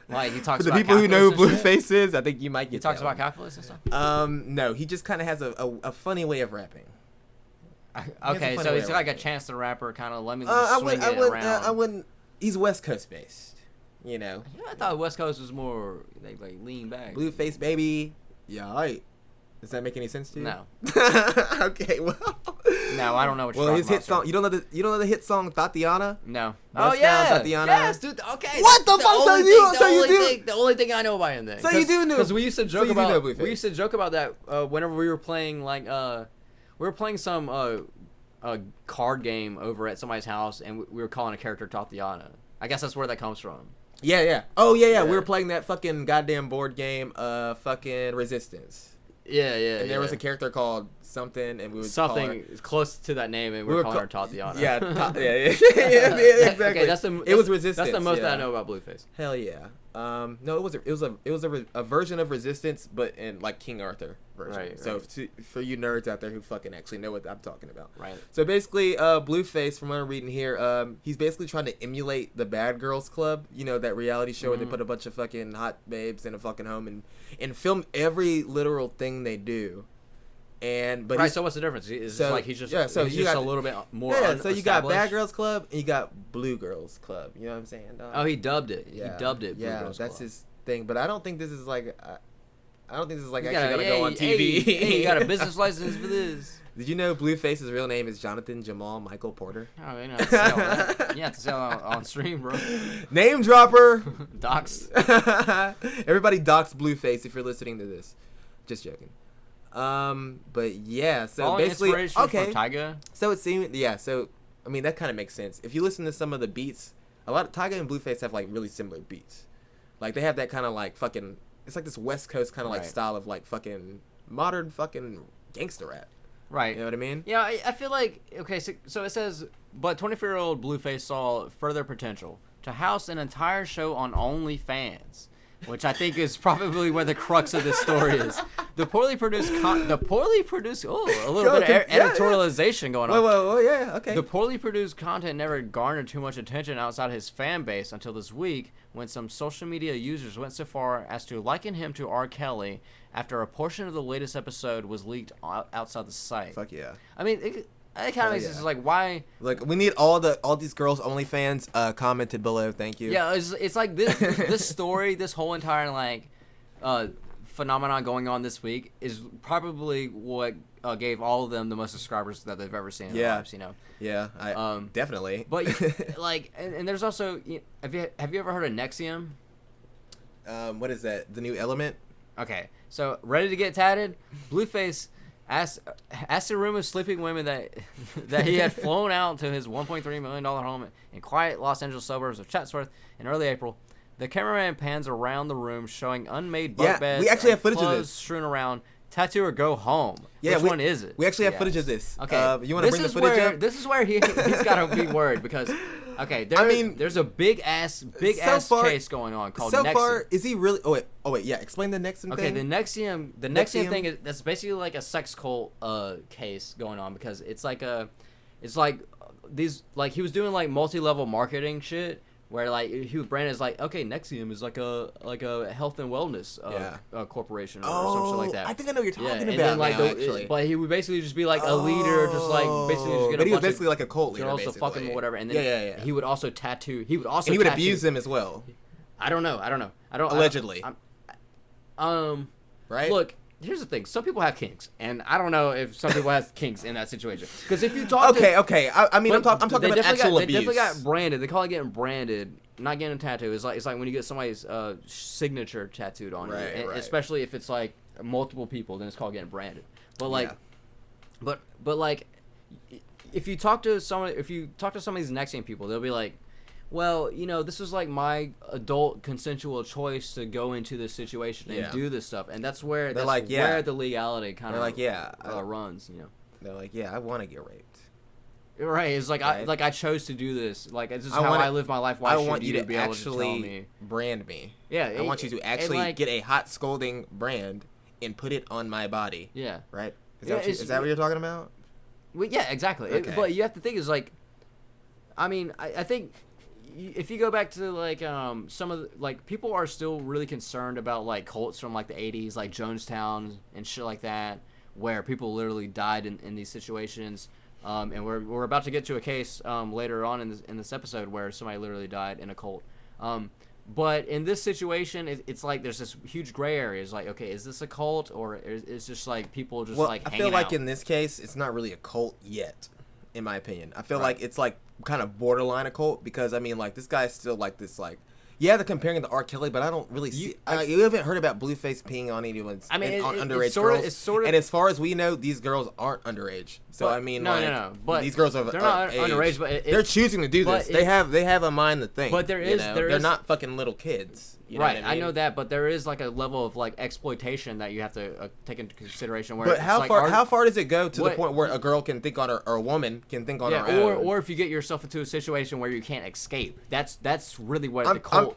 Like he talks For the about people who know who calculus and shit? Blueface is, I think you might get. He talks that about one. calculus and stuff. No, he just kind of has a funny way of rapping. Okay, funny so way he's of like a rapping. Chance the Rapper kind of. Let me I swing wouldn't. it around. I wouldn't. He's West Coast based. You know, Yeah, I thought West Coast was more like lean back. Blueface baby. Yeah, right. Does that make any sense to you? No. Okay, well. No, I don't know what you're Well, talking his hit about, song. sir. You don't know the hit song Tatiana? No. Bust Oh down, yeah. Tatiana. Yes, dude. Okay. What the fuck? So only you- thing- so you do- The only thing I know about him then. So you do know- Because we used to joke you do know about. Blueface. We used to joke about that whenever we were playing like we were playing some a card game over at somebody's house, and we were calling a character Tatiana. I guess that's where that comes from. Yeah. Oh yeah. Yeah. We were playing that fucking goddamn board game, fucking Resistance. Yeah. And there was a character called something, and we would call her, close to that name, and we were calling her Tatiana. Yeah, yeah, exactly. Okay, it was Resistance. That's the most yeah. that I know about Blueface. Hell yeah. No, it was a version of Resistance, but in like King Arthur version. Right. So for you nerds out there who fucking actually know what I'm talking about. Right. So basically, Blueface, from what I'm reading here, he's basically trying to emulate the Bad Girls Club. You know, that reality show where they put a bunch of fucking hot babes in a fucking home and film every literal thing they do. But right, so what's the difference? He's just a little bit more. Yeah, so you got Bad Girls Club and you got Blue Girls Club. You know what I'm saying? Dog? Oh, he dubbed it. Yeah. He dubbed it. Blue yeah, Girls that's Club. his thing. But I don't think this is like. I don't think this is like You actually gonna go on TV. Hey, you got a business license for this. Did you know Blueface's real name is Jonathan Jamal Michael Porter? Oh, you have to say all that. You have to say on stream, bro. Name dropper. Docs. Everybody docs Blueface if you're listening to this. Just joking. But yeah, so Following basically, inspiration okay. from Tyga. So it seemed, yeah. So I mean, that kind of makes sense. If you listen to some of the beats, a lot of Tyga and Blueface have like really similar beats. Like they have that kind of like fucking. It's like this West Coast kind of like Right. style of like fucking modern fucking gangster rap. Right. You know what I mean? Yeah, I feel like, okay, so it says, but 24-year-old Blueface saw further potential to house an entire show on OnlyFans, which I think is probably where the crux of this story is. The poorly produced, a little bit of editorialization going on. Whoa, yeah, okay. The poorly produced content never garnered too much attention outside his fan base until this week, when some social media users went so far as to liken him to R. Kelly after a portion of the latest episode was leaked outside the site. Fuck yeah. I mean, it kind of makes sense. Like, why? Like, we need all these girls OnlyFans commented below. Thank you. Yeah, it's like this story, this whole entire like phenomenon going on this week is probably what gave all of them the most subscribers that they've ever seen in their lives. You know. Yeah, I definitely. But like, and there's also, have you ever heard of Nexium? What is that? The new element? Okay, so ready to get tatted? Blueface asked a room of sleeping women that he had flown out to his $1.3 million home in quiet Los Angeles suburbs of Chatsworth in early April. The cameraman pans around the room, showing unmade bunk beds. We actually have footage of clothes this. strewn around. Tattoo or go home. Yeah, Which one is it? We actually have footage of this. Okay, you want to bring the footage up? This is where he's got to be worried because, okay, there's a big ass case going on called So Nexium. far, is he really? Oh wait, yeah. Explain the Nexium Okay, thing. the Nexium thing is that's basically like a sex cult case going on because it's like these like he was doing like multi-level marketing shit where like he was branded as like, okay, Nexium is like a health and wellness corporation or some shit like that. I think I know what you're talking about. And then, like, now, actually. but he would basically just be like a leader, just like basically just get but a he was bunch basically of like a cult leader, girls to basically. fuck him or whatever. And then yeah. he would also tattoo. He would and he would tattoo. abuse them as well. I don't know. Allegedly. Right. Look, here's the thing. Some people have kinks, and I don't know if some people have kinks in that situation. Because if you talk, okay. I mean, I'm talking about actual abuse. They definitely got branded. They call it getting branded, not getting a tattoo. It's like when you get somebody's signature tattooed on you, and especially if it's like multiple people, then it's called getting branded. But like, but like, if you talk to some of these Nexium people, they'll be like, well, this was like my adult consensual choice to go into this situation and do this stuff, and that's where where the legality kind of runs. They're like, yeah, I want to get raped. Right, it's like I chose to do this. Like this is how I live my life. Why should you to be able to tell me? Brand me. Yeah, I want you to actually get a hot scolding brand and put it on my body. Yeah, right. Is that what you're talking about? Well, yeah, exactly. Okay. But you have to think is like, I mean, I think if you go back to like some of the, like people are still really concerned about like cults from like the 80s, like Jonestown and shit like that, where people literally died in these situations. And we're about to get to a case later on in this episode where somebody literally died in a cult. But in this situation, it's like there's this huge gray area. It's like, okay, is this a cult or is it just like people just like hanging out? I feel like in this case, it's not really a cult yet, in my opinion. I feel like it's like kind of borderline a cult because I mean, like this guy's still like this like Yeah, they're comparing it to R. Kelly, but I don't really see. You haven't heard about Blueface peeing on anyone's. I mean, on underage it's sorta, girls. it's sort of. And as far as we know, these girls aren't underage. So But- I mean, no. But these girls are. they're not age. underage, but they're choosing to do this. They have a mind to think. But there is, they're not fucking little kids. You know right, what I mean? know that, but there is like a level of like exploitation that you have to take into consideration. Where But it's how like far? How far does it go to the what- point where a girl can think on her, or a woman can think on her or own? or if you get yourself into a situation where you can't escape, that's really what I'm- the cult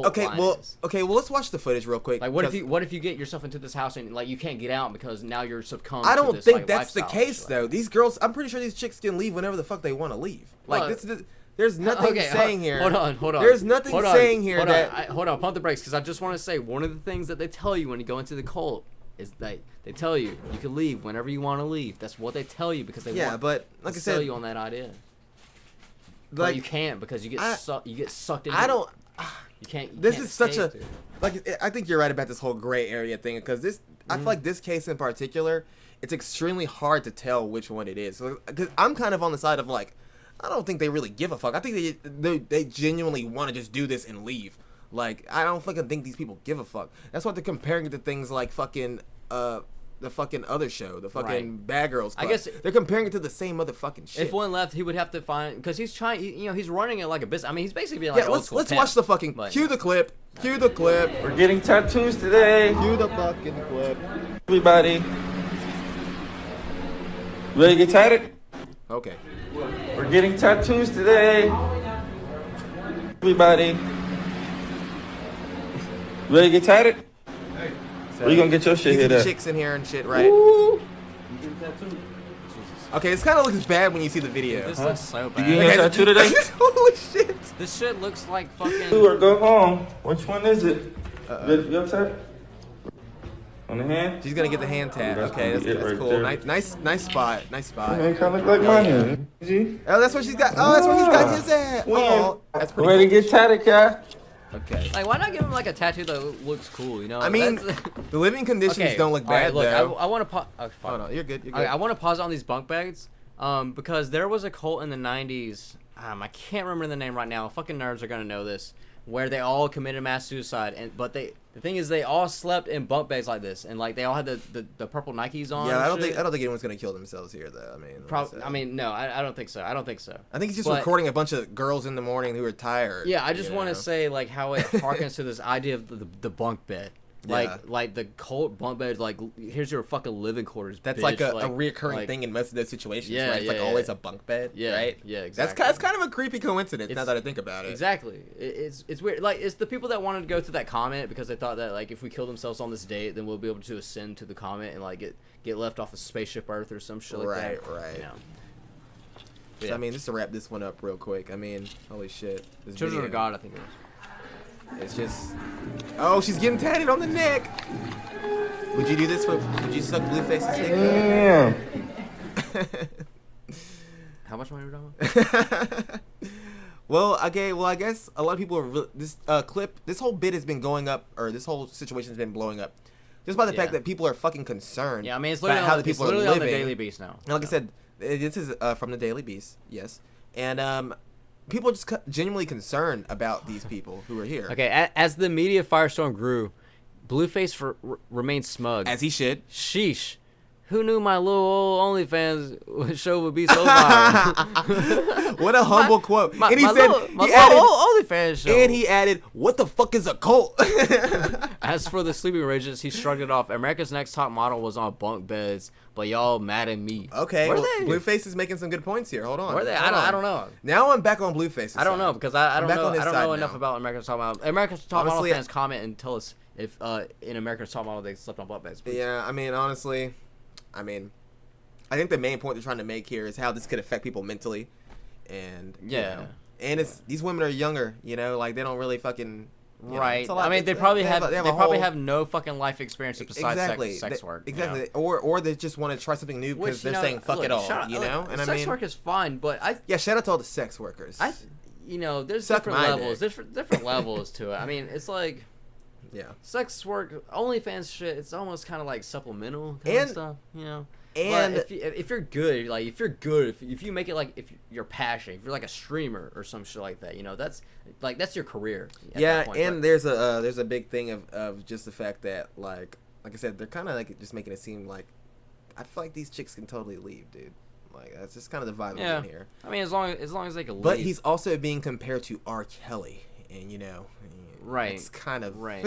okay, line well, is. okay, well, let's watch the footage real quick. Like what if you get yourself into this house and like you can't get out because now you're succumbed. I to don't this, think like, that's the lifestyle case shit. though. These girls, I'm pretty sure these chicks can leave whenever the fuck they want to leave. Like Well, there's nothing Okay, saying here. Hold on. There's nothing Hold on, saying here hold that. On, hold on, pump the brakes, because I just want to say one of the things that they tell you when you go into the cult is that they tell you can leave whenever you want to leave. That's what they tell you because they want but like I to sell said, you on that idea. But like you can't because you get sucked in. I don't. You can't. This can't is such a escape, dude. like. I think you're right about this whole gray area thing because this. I feel like this case in particular, it's extremely hard to tell which one it is. Because I'm kind of on the side of like, I don't think they really give a fuck. I think they genuinely want to just do this and leave. Like I don't fucking think these people give a fuck. That's why they're comparing it to things like fucking the fucking other show, the fucking Bad Girls Club. I guess they're comparing it to the same motherfucking shit. If one left, he would have to find because he's trying. He's running it like a business. I mean, he's basically being like an old school let's pimp, watch the fucking but- cue the clip. Cue the clip. We're getting tattoos today. Cue the fucking clip. Everybody. Ready to get tatted? Okay. We're getting tattoos today. Everybody. Ready to get tatted? So, Where you gonna get your shit these hit are at? chicks in here and shit, right? Woo. Okay, this kind of looks bad when you see the video. This looks so You bad. getting your tattoo today? Holy shit! This shit looks like Do fucking. or go home. Which one is it? You upset? On the hand? She's gonna get the hand tat. That's Okay, gonna be it that's right cool. there. Nice spot. Nice spot. Man, kind of look like my hand. G. Oh, that's what she's got. Oh, that's where he's got his at. Oh, that's pretty Ready to cool. get tatted, cat? Okay. Like, why not give him like a tattoo that looks cool? You know. I mean, That's- the living conditions okay, don't look all right, bad look, though. I want to pause. Oh, fuck. Oh no, you're good. You're good. Okay, I want to pause on these bunk beds, because there was a cult in the '90s. I can't remember the name right now. Fucking nerds are gonna know this. Where they all committed mass suicide, but the thing is they all slept in bunk beds like this, and like they all had the purple Nikes on. Yeah, and I don't shit. think anyone's gonna kill themselves here though. I mean, No, I don't think so. I don't think so. I think he's just but- recording a bunch of girls in the morning who are tired. Yeah, I just you want know? to say like how it harkens to this idea of the bunk bed. Yeah. Like the cult bunk bed, like here's your fucking living quarters. That's bitch. like a reoccurring like- thing in most of those situations. Yeah, right? It's like yeah, always yeah. a bunk bed. Yeah, right. yeah, That's exactly. kind of a creepy coincidence. Now It's- that I think about it. Exactly. It's weird. Like it's the people that wanted to go through that comment because they thought that like if we kill themselves on this date, then we'll be able to ascend to the comet and like get left off of spaceship Earth or some shit like that. Right. You know. So, Yeah. I mean, just to wrap this one up real quick. I mean, holy shit. This Children video, of God, I think it was. It's just. Oh, she's getting tatted on the neck. Would you do this for? Would you suck Blueface's dick? Damn. How much money are we talking about? Well, okay. Well, I guess a lot of people are this clip. This whole bit has been going up, or this whole situation has been blowing up, just by the fact Yeah. that people are fucking concerned. Yeah, I mean it's about literally, how the people it's literally are on living. the Daily Beast now. And like I said, this is from the Daily Beast, yes. And people are just genuinely concerned about these people who are here. Okay, as the media firestorm grew, Blueface remained smug. As he should. Sheesh. Who knew my little old OnlyFans show would be so viral? What a humble quote. My, And he my said, little, my he little added, old OnlyFans show. and he added, what the fuck is a cult? As for the sleeping arrangements, he shrugged it off. America's Next Top Model was on bunk beds, but y'all mad at me. Okay, Where well, they? Blueface is making some good points here. Hold on. Where are they? Hold I on. don't know. Now I'm back on Blueface. I don't know because I don't back know. on his I don't side know enough now. about America's Top Model. America's Top Honestly, Model fans comment and tell us if in America's Top Model they slept on bunk beds. Please. Yeah, I mean, honestly, I think the main point they're trying to make here is how this could affect people mentally, and Yeah. and it's these women are younger, like they don't really fucking you know, Right. it's a lot- I mean, they it's- probably they have a- they have a probably whole- have no fucking life experience besides exactly sex work. you exactly, know? or they just want to try something new Which, because they're saying fuck look, it all, shout out- and I sex mean, work is fine, but yeah, shout out to all the sex workers. there's Suck different my levels, dick. different levels to it. I mean, it's like Yeah. Sex work, OnlyFans shit. It's almost kind of like supplemental kind of And- stuff, you know. And But if you're good, like if you make it like if you're passionate, if you're like a streamer or some shit like that, you know, that's your career. At yeah, that point. and there's a big thing of just the fact that like I said, they're kind of like just making it seem like I feel like these chicks can totally leave, dude. Like that's just kind of the vibe in here. I mean, as long as they can leave. But he's also being compared to R. Kelly, and you know, Right. It's kind of Right.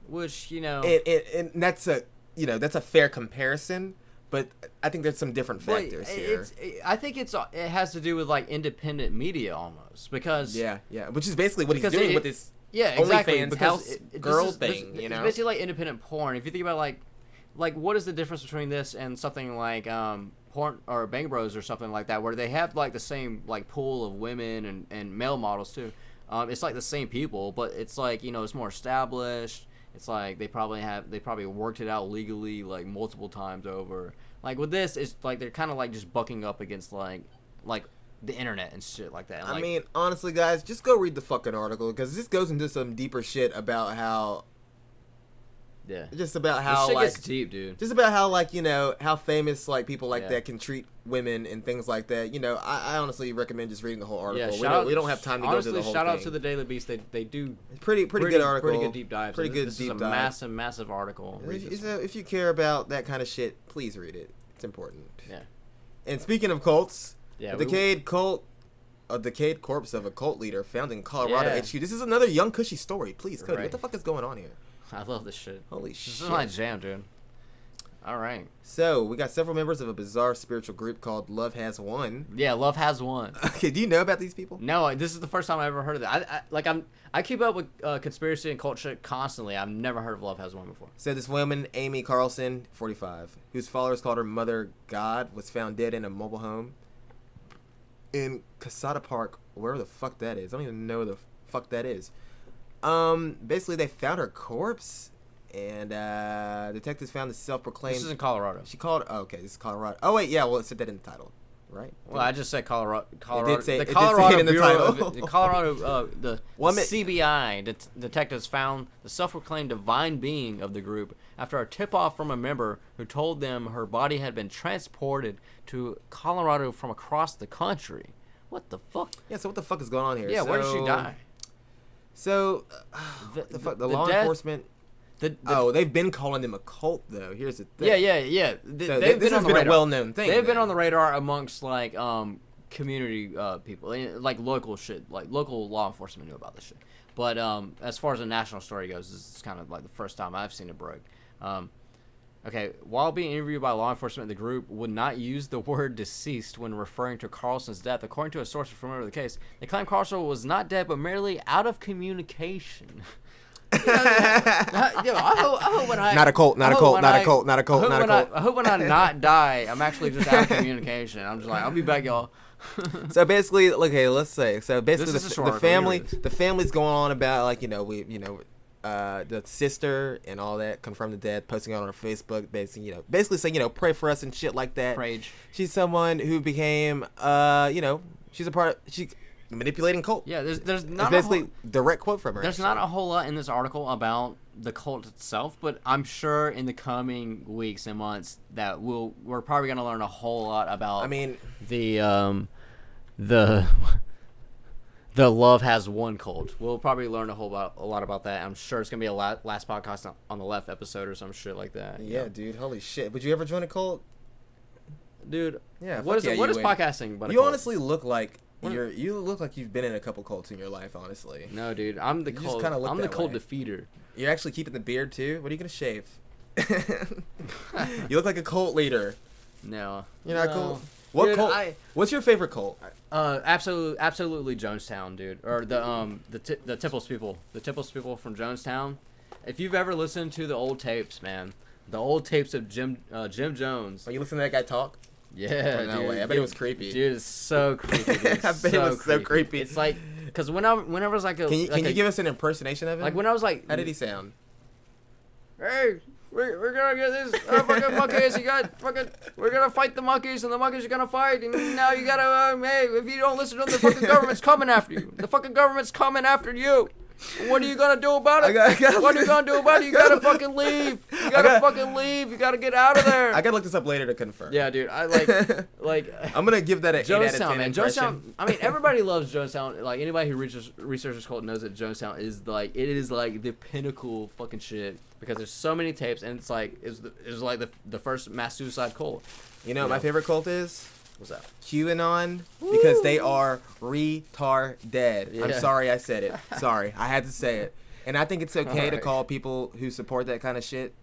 Which, you know, and that's a fair comparison, but I think there's some different but factors here. I think it has to do with like independent media almost because Yeah, which is basically what he's because doing it- with this yeah, exactly, OnlyFans because house girl this is- thing, it's you know. basically like independent porn. If you think about like what is the difference between this and something like porn or Bang Bros or something like that, where they have like the same like pool of women and male models too. It's like the same people, but it's like, you know, it's more established. It's like they probably worked it out legally like multiple times over. Like with this, it's like they're kind of like just bucking up against like the internet and shit like that. And, I like, mean, honestly, guys, just go read the fucking article because this goes into some deeper shit about how, yeah, just about this how shit like, gets deep, dude. just about how like you know how famous like people like Yeah. that can treat women and things like that. You know, I honestly recommend just reading the whole article. Yeah, We don't have time to honestly, go through the whole shout thing. out to the Daily Beast. They do pretty good article. pretty good deep dives. Pretty good This deep is a dive. massive article. Read this one. If you care about that kind of shit, please read it. It's important. Yeah. And speaking of cults, Yeah, a we- decayed corpse of a cult leader found in Colorado Yeah. HQ. This is another young Kushy story. Please, Cody, Right. what the fuck is going on here? I love this shit. Holy This shit. is my jam, dude. All right. So, we got several members of a bizarre spiritual group called Love Has Won. Yeah, love has won. Okay, do you know about these people? No, this is the first time I ever heard of that. I keep up with conspiracy and cult shit constantly. I've never heard of Love Has Won before. So, this woman, Amy Carlson, 45, whose followers called her Mother God, was found dead in a mobile home in Casada Park, wherever the fuck that is. I don't even know where the fuck that is. Basically, they found her corpse, and detectives found the self-proclaimed. This is in Colorado. She called. Oh, okay, this is Colorado. Oh wait, yeah. Well, it said that in the title, right? Well, I just said Colorado. It did The say Colorado it in the Bureau title. of, the Colorado, the Woman- CBI detectives found the self-proclaimed divine being of the group after a tip-off from a member who told them her body had been transported to Colorado from across the country. What the fuck? Yeah. So what the fuck is going on here? Yeah, where did she die? So, The- what the fuck? The the law death- enforcement. They've been calling them a cult though. Here's the thing. Yeah. So They've this been has on the been a radar. well-known thing. They've been then. on the radar amongst like community people, like local shit, like local law enforcement knew about this shit. But as far as a national story goes, this is kind of like the first time I've seen it broke. Okay, while being interviewed by law enforcement, the group would not use the word deceased when referring to Carlson's death. According to a source familiar with the case, they claim Carlson was not dead, but merely out of communication. I hope when I Not a cult, not I a hope cult, when not I- a cult, not a cult, I hope not a when I- cult. I hope when I not die, I'm actually just out of communication. I'm just like, I'll be back, y'all. So basically, okay, let's say. So basically, This is a short the article, family, here it is. the family's going on about like the sister and all that, confirmed the death, posting it on her Facebook, basically saying pray for us and shit like that. Rage. She's someone who became she's a part of manipulating cult. Yeah, there's It's not basically a whole, direct quote from her. there's not a whole lot in this article about the cult itself, but I'm sure in the coming weeks and months that we're probably gonna learn a whole lot about. I mean, the Love Has One cult. We'll probably learn a lot about that. I'm sure it's gonna be a last podcast on the left episode or some shit like that. yeah, dude, holy shit. Would you ever join a cult? Dude. Yeah. What is fuck it? yeah, What you is would. podcasting? But a You cult? honestly look like What? you look like you've been in a couple cults in your life. Honestly, No, dude. I'm the You just cult. kinda look I'm the that cult way. defeater. you're actually keeping the beard too. What are you gonna shave? You look like a cult leader. No. You're not No. cool. What Dude, cult? What's your favorite cult? Absolutely Jonestown, dude, or the Tipples people, from Jonestown. If you've ever listened to the old tapes, man, the old tapes of Jim Jones. When you listen to that guy talk? Yeah, Oh, no dude, way. I bet it was creepy. Dude, it's so creepy. Dude. I bet it was so creepy. It's like, cause whenever I was like a, Can you give us an impression of him? like when I was like, How did he sound? hey, we're gonna get this fucking monkeys. We're gonna fight the monkeys, and the monkeys are gonna fight, and now you gotta, hey, if you don't listen to them, the fucking government's coming after you. The fucking government's coming after you. What are you gonna do about it? What are you gonna do about it? You gotta fucking leave. You gotta fucking leave. You gotta get out of there. I gotta look this up later to confirm. Yeah, dude. I like. I'm gonna give that a 8 out of 10 man. impression. Jonestown. I mean, everybody loves Jonestown. Like anybody who researches cult knows that Jonestown is like the pinnacle fucking shit because there's so many tapes and it's like like the first mass suicide cult. You know what my favorite cult is? What's that? QAnon, because they are retarded. Yeah. I'm sorry I said it. Sorry, I had to say it. And I think it's okay to Alright. call people who support that kind of shit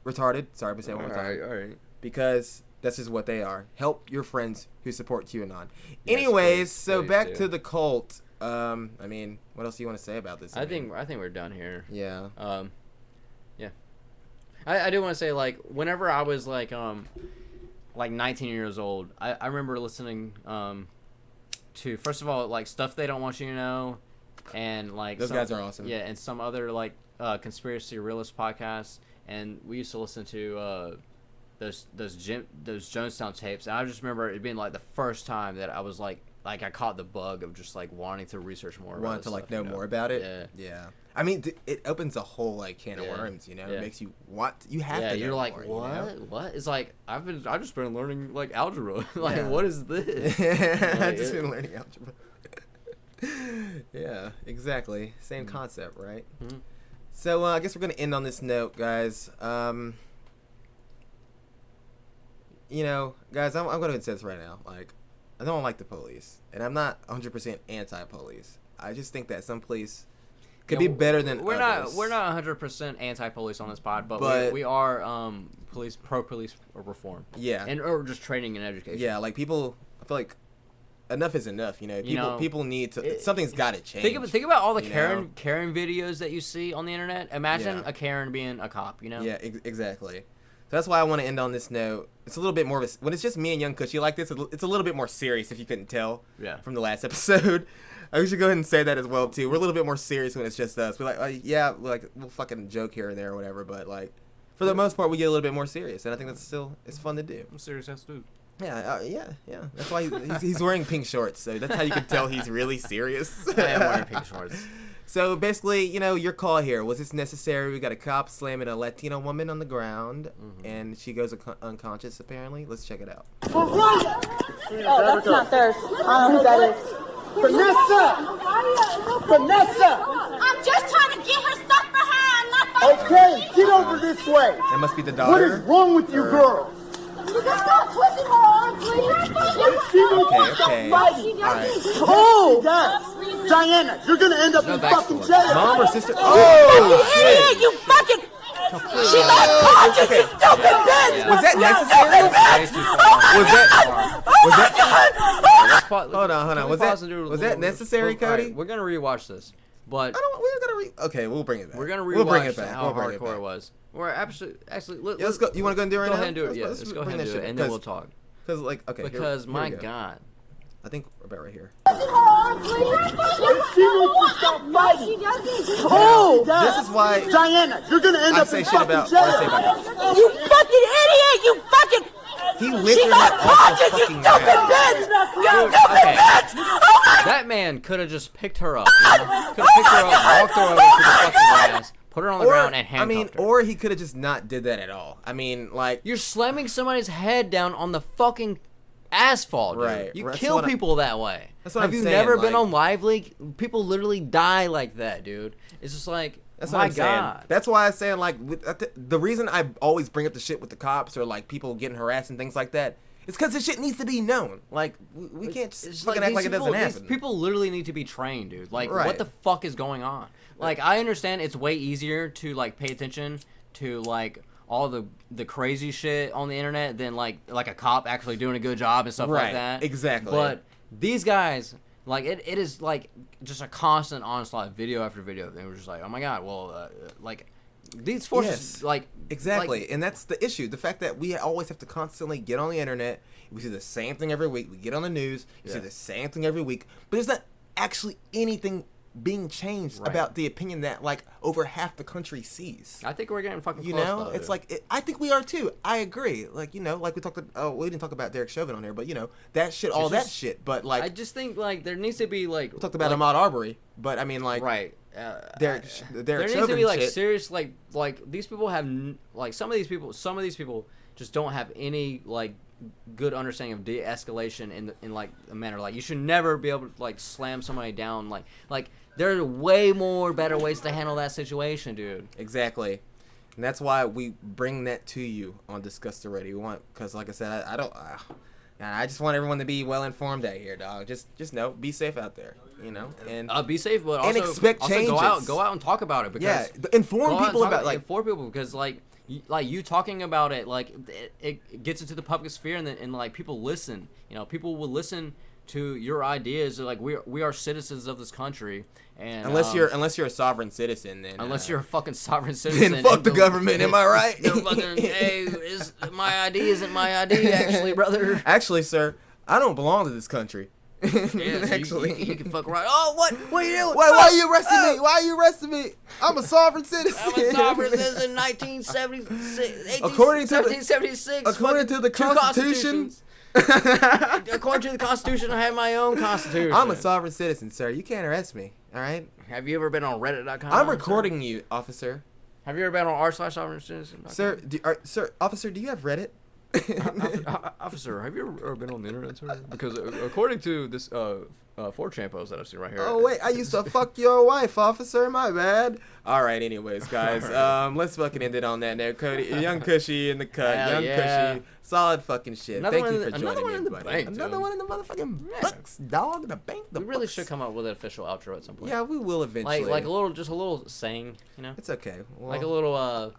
retarded. Sorry, but say it one more time. All right. Because that's just what they are. Help your friends who support QAnon. Yes, Anyways, please, so please back do. to the cult. I mean, what else do you want to say about this? I think we're done here. Yeah. Yeah. I do want to say like whenever I was like 19 years old, I remember listening to first of all like Stuff They Don't Want You to Know, and like Those guys are awesome. Yeah, and some other like conspiracy realist podcasts, and we used to listen to those Jonestown tapes, and I just remember it being like the first time that I was like I caught the bug of just like wanting to research more. Want to like know more about it? Yeah. Yeah. I mean, it opens a whole like can of Yeah. worms. You know, Yeah. it makes you want. You have Yeah, to. you're know like, more, what? You know? What? It's like I've just been learning like algebra. Like, Yeah. what is this? I've Like, just been learning algebra. Yeah, exactly. Same concept, right? Mhm. So I guess we're gonna end on this note, guys. You know, guys, I'm gonna say this right now. Like, I don't like the police, and I'm not 100% anti-police. I just think that some police could be better than we're others. not 100% anti-police on this pod, but we are pro-police reform. Yeah. or just training and education. Yeah, like people. I feel like enough is enough. You know, people need to. Something's got to change. Think about all the you Karen know? videos that you see on the internet. Imagine Yeah. a Karen being a cop. You know. Yeah, exactly. So that's why I want to end on this note. It's a little bit more of a, when it's just me and Young Kushy like this, it's a little bit more serious if you couldn't tell from the last episode. I should go ahead and say that as well too. We're a little bit more serious when it's just us. We're like, we'll fucking joke here and there or whatever, but like for the most part we get a little bit more serious, and I think it's fun to do. I'm serious as dude. Yeah, yeah. That's why he's wearing pink shorts, so that's how you can tell he's really serious. I am wearing pink shorts. So basically, you know, your call here. Was this necessary? We got a cop slamming a Latino woman on the ground, and she goes unconscious, apparently. Let's check it out. Oh, that's not theirs. I don't know who that is. Vanessa! I'm just trying to get her stuff for her. I'm not fighting. Okay, get over this way. That must be the What daughter. is wrong with you, girl? You just stop twisting her arm, please. She needs to Okay. stop fighting. All right. Oh, yes. Diana, you're gonna end up in fucking jail. Mom or sister? Oh, shit. You fucking... She's unconscious, you stupid bitch! Was that necessary? Was that? Hold on. Was that necessary, Cody? We're gonna rewatch this, but Okay, we'll bring it back. we're gonna rewatch We'll bring it back. how We'll bring it hardcore back. it was. We're actually Yeah, let's go. You want to go and do it right go now? ahead and do it. Yeah, let's go ahead and do it, and then we'll talk. Because Because my God, I think we're about right here. She needs to stop fighting. Oh, yes. This is why Diana, you're gonna end I up say in shit fucking about. jail. What I say about that. You fucking idiot! You fucking... He licked She's her head off the unconscious, you fucking stupid ground. bitch! You Dude, stupid okay. bitch! Oh my... that man could have just picked her up. You know? Could have picked her up, walked her over to the fucking grass, put her on the ground, and handcuffed her. or he could have just not did that at all. I mean, like, You're slamming somebody's head down on the fucking asphalt, dude. Right. You That's kill what I- people that way. That's what Have I'm you saying, never been like- on Live Leak? People literally die like that, dude. It's just like, that's my what I'm saying. God. That's why I'm saying, like, the reason I always bring up the shit with the cops or like people getting harassed and things like that. It's because this shit needs to be known. Like, we can't just It's fucking act like these it doesn't people- happen. These people literally need to be trained, dude. Like, Right. what the fuck is going on? Like, I understand it's way easier to like pay attention to like all the crazy shit on the internet than like a cop actually doing a good job and stuff Right, like that. exactly. But these guys, like, it is like just a constant onslaught, video after video. They were just like, oh my God, well, like these forces, Yes. like Exactly, like, and that's the issue. The fact that we always have to constantly get on the internet. We see the same thing every week. We get on the news. You see Yeah. the same thing every week. But there's not actually anything being changed Right. about the opinion that like over half the country sees. I think we're getting fucking You close, know, though, it's dude. like I think we are too. I agree. Like, you know, like we talked. We didn't talk about Derek Chauvin on there, but you know that shit, all that just- shit. But like I just think like there needs to be like we talked about like, Ahmaud Arbery, but I mean like right. Derek There needs Chauvin to be like shit. serious like these people have like some of these people just don't have any like good understanding of de-escalation in like a manner. Like you should never be able to like slam somebody down. Like there are way more better ways to handle that situation, dude. Exactly. And that's why we bring that to you on Disgusta Radio. We want, because like I said, I just want everyone to be well informed out here, dog. Just know, be safe out there, you know, and Be safe, but also, and expect also changes. go out and talk about it. Because yeah, inform go out and people talk about like inform people because like you talking about it like it gets into the public sphere and like people listen. You know, people will listen to your ideas. Like we are citizens of this country, and unless you're a sovereign citizen, then unless you're a fucking sovereign citizen, then fuck and the government. Am I right? You're fucking, hey, my ID isn't my ID, actually, brother. Actually, sir, I don't belong to this country. Yeah, so Actually, you can fuck right. Oh, what are you doing? Why are you arresting me? Why are you arresting me? I'm a sovereign citizen. I'm a sovereign citizen. 1976. According to the- 1776. according to the two Constitution. constitutions. According to the Constitution, I have my own Constitution. I'm a sovereign citizen, sir. You can't arrest me. All right. Have you ever been on Reddit.com? I'm recording you, officer. Have you ever been on r/sovereign citizen? Sir, officer, do you have Reddit? Officer, have you ever been on the internet, sir? Because according to this 4chan post that I've seen right here. Oh wait, I used to fuck your wife, officer. My bad. All right, anyways, guys, let's fucking end it on that note. Cody, young Kushy in the cut, Hell young yeah. Kushy, solid fucking shit. Another Thank one you in for the- joining another one me, in the buddy. bank, Another dude. one in the motherfucking books, dog. The bank. The We really books. should come up with an official outro at some point. Yeah, we will eventually. Like a little saying, you know, It's okay. Well, like a little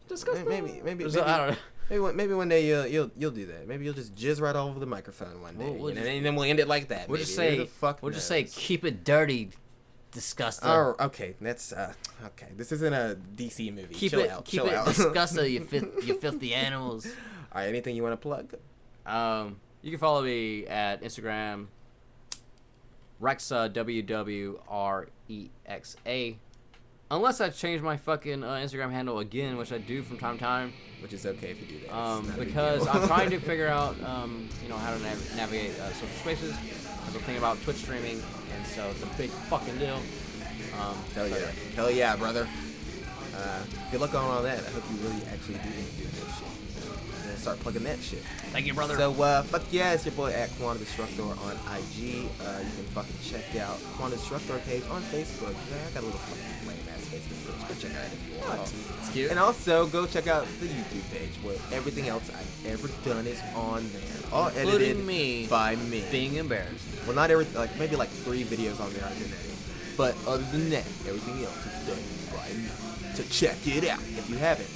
disgusting. maybe I don't know. Maybe one day you'll do that. Maybe you'll just jizz right all over the microphone one day, We'll you know, just- and then we'll end it like that. We'll maybe. just Who say the fuck knows? keep it dirty, disgusting. Oh, okay. That's okay. This isn't a DC movie. Keep Chill it out. keep chill it out. disgusting, you filthy animals. All right. Anything you want to plug? You can follow me at Instagram, Rexa WWREXA. Unless I change my fucking Instagram handle again, which I do from time to time. Which is okay if you do that. It's not a big Because deal. I'm trying to figure out, you know, how to navigate social spaces. I'm thinking about Twitch streaming, and so it's a big fucking deal. Hell yeah. Hell yeah, brother. Good luck on all that. I hope you really actually do do that shit. And then start plugging that shit. Thank you, brother. So, fuck yeah, it's your boy at Quantum Destructor on IG. You can fucking check out Quantum Destructor page on Facebook. Yeah, I got a little fucking lame ass Facebook page. Go check it out if you want. It's cute. And also, go check out the YouTube page where everything else I've ever done is on there. All Including edited me by me. being embarrassed. Well, not every, like, maybe like 3 videos on there I've been editing. But other than that, everything else is done by me. So check it out if you haven't.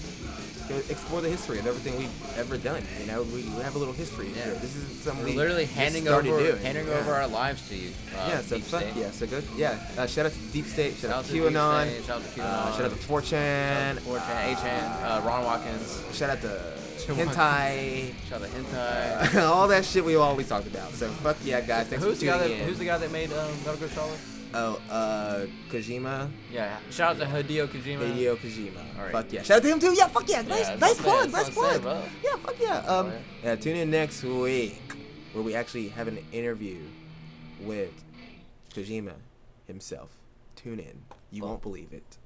Go explore the history of everything we've ever done. You know, we have a little history here. This is something We're we literally just handing started over doing. over our lives to you. Yeah, so Deep fuck State. yeah. So go, shout out to Deep State, shout out to Deep QAnon, State, shout out to QAnon. shout out to 4chan, 4chan, 8chan, Ron Watkins, shout out to Watkins. Hentai, shout out to Hentai. all that shit we always talked about. So fuck yeah, guys. Thanks Who's for the guy tuning in. Who's the guy that made Metal Gear Solid? Oh, Kojima. Yeah, shout out to Hideo Kojima. Hideo Kojima. All right. Fuck yeah. Shout out to him too. Yeah, fuck yeah. Nice, Yeah, nice that's plug. what I'm Nice saying, plug. bro. Yeah, fuck yeah. yeah. Yeah, tune in next week where we actually have an interview with Kojima himself. Tune in. You won't believe it.